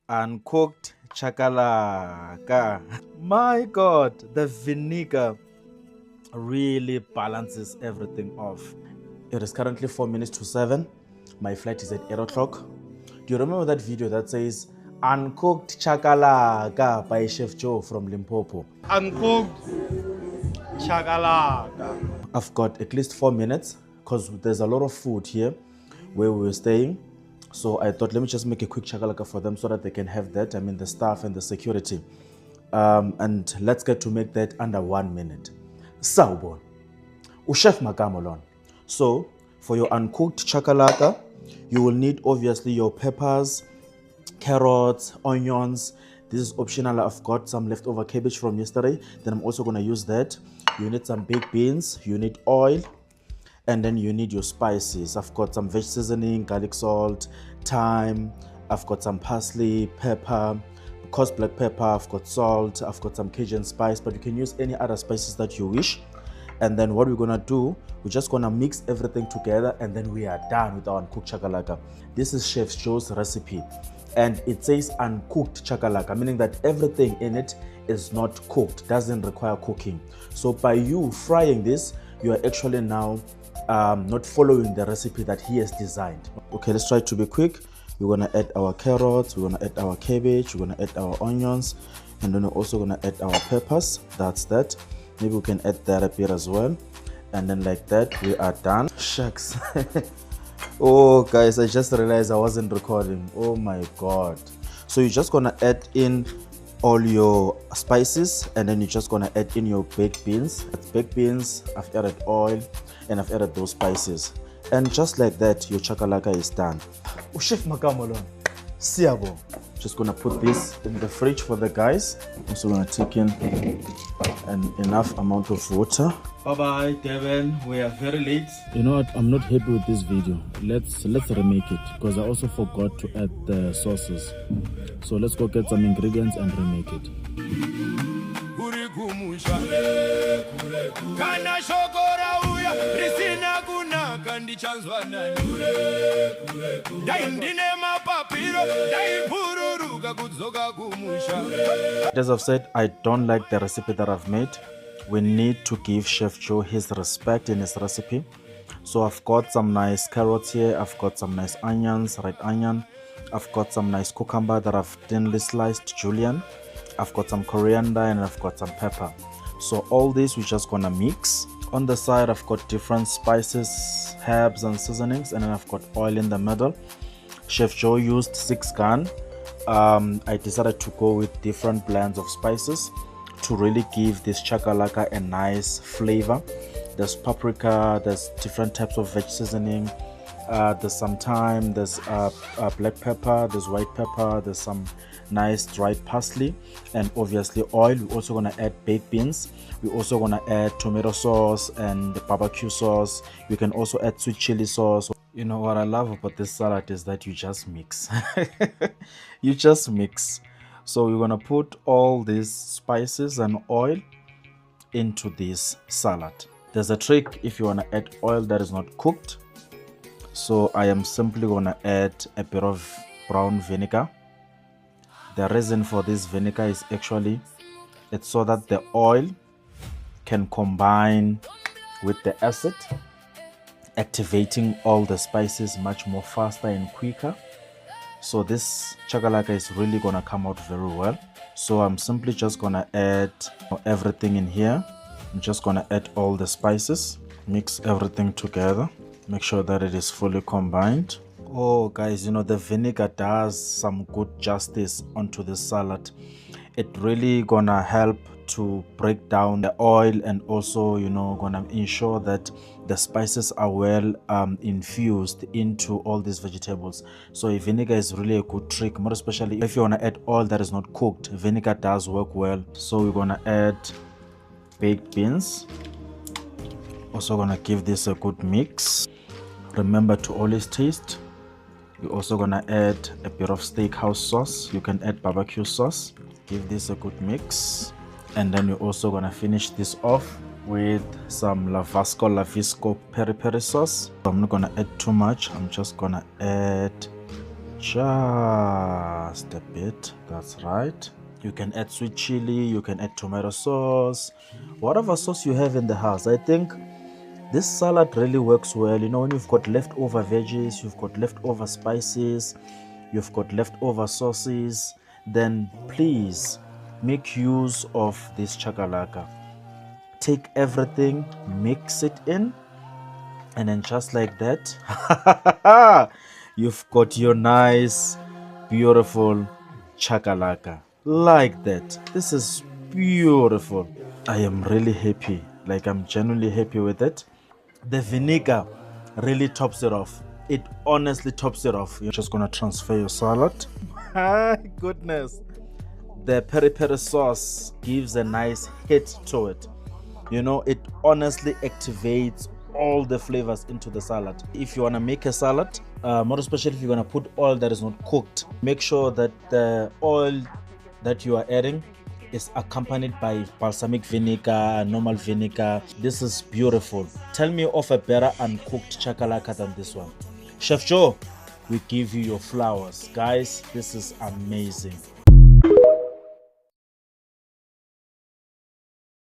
Uncooked chakalaka. My God, the vinegar really balances everything off. It is currently 4 minutes to 7. My flight is at 8 o'clock. Do you remember that video that says uncooked chakalaka by Chef Joe from Limpopo? Uncooked chakalaka. I've got at least 4 minutes because there's a lot of food here where we were staying. So I thought, let me just make a quick chakalaka for them so that they can have that. I mean, the staff and the security. And let's get to make that under 1 minute. Sawubona. Chef Magamolon. So for your uncooked chakalaka, you will need obviously your peppers, carrots, onions. This is optional. I've got some leftover cabbage from yesterday. Then I'm also going to use that. You need some baked beans. You need oil. And then you need your spices. I've got some veg seasoning, garlic salt, thyme. I've got some parsley, pepper, coarse black pepper. I've got salt. I've got some Cajun spice, but you can use any other spices that you wish. And then what we're gonna do, we're just gonna mix everything together, and then we are done with our uncooked chakalaka. This is Chef Joe's recipe, and it says uncooked chakalaka, meaning that everything in it is not cooked, doesn't require cooking. So by you frying this, you are actually now not following the recipe that he has designed. Okay, let's try to be quick. We're gonna add our carrots, we're gonna add our cabbage, we're gonna add our onions, and then we're also gonna add our peppers. That's that. Maybe we can add that a bit as well. And then like that, we are done. Shucks. Oh guys, I just realized I wasn't recording. Oh my God. So you're just gonna add in all your spices, and then you're just gonna add in your baked beans. That's baked beans, I've added oil, and I've added those spices. And just like that, your chakalaka is done. Chef Magamolon, Siabo. Just gonna put this in the fridge for the guys. Also gonna take in enough amount of water. Bye bye, Devin. We are very late. You know what? I'm not happy with this video. Let's remake it, because I also forgot to add the sauces. So let's go get some ingredients and remake it. As I've said, I don't like the recipe that I've made. We need to give Chef Joe his respect in his recipe. So I've got some nice carrots here. I've got some nice onions, red onion. I've got some nice cucumber that I've thinly sliced julienne. I've got some coriander, and I've got some pepper. So all this we're just gonna mix. On the side, I've got different spices, herbs and seasonings, and then I've got oil in the middle. Chef Joe used 6 gun. I decided to go with different blends of spices to really give this chakalaka a nice flavor. There's paprika, there's different types of veg seasoning, there's some thyme, there's black pepper, there's white pepper, there's some nice dried parsley, and obviously oil. We're also going to add baked beans. We're also going to add tomato sauce and barbecue sauce. You can also add sweet chili sauce. You know what I love about this salad is that you just mix. You just mix. So we're gonna put all these spices and oil into this salad. There's a trick if you wanna add oil that is not cooked. So I am simply gonna add a bit of brown vinegar. The reason for this vinegar is actually it's so that the oil can combine with the acid, activating all the spices much more faster and quicker. So this chakalaka is really gonna come out very well. So I'm simply just gonna add everything in here. I'm just gonna add all the spices, mix everything together, make sure that it is fully combined. Oh guys, you know, the vinegar does some good justice onto the salad. It really gonna help to break down the oil, and also, you know, gonna ensure that the spices are well infused into all these vegetables. So vinegar is really a good trick, more especially if you want to add oil that is not cooked. Vinegar does work well. So we're gonna add baked beans. Also gonna give this a good mix. Remember to always taste. We're also gonna add a bit of steakhouse sauce. You can add barbecue sauce. Give this a good mix. And then we're also gonna finish this off with some Lavasco peri peri sauce. I'm not gonna add too much. I'm just gonna add Just a bit, that's right. You can add sweet chili, you can add tomato sauce, whatever sauce you have in the house. I think this salad really works well. You know, when you've got leftover veggies, you've got leftover spices, you've got leftover sauces, then please make use of this chakalaka. Take everything, mix it in, and then just like that, you've got your nice, beautiful chakalaka. Like that. This is beautiful. I am really happy. Like, I'm genuinely happy with it. The vinegar really tops it off. It honestly tops it off. You're just gonna transfer your salad. My goodness. The peri peri sauce gives a nice hit to it. You know, it honestly activates all the flavors into the salad. If you want to make a salad, more especially if you're going to put oil that is not cooked, make sure that the oil that you are adding is accompanied by balsamic vinegar, normal vinegar. This is beautiful. Tell me of a better uncooked chakalaka than this one. Chef Joe, we give you your flowers. Guys, this is amazing.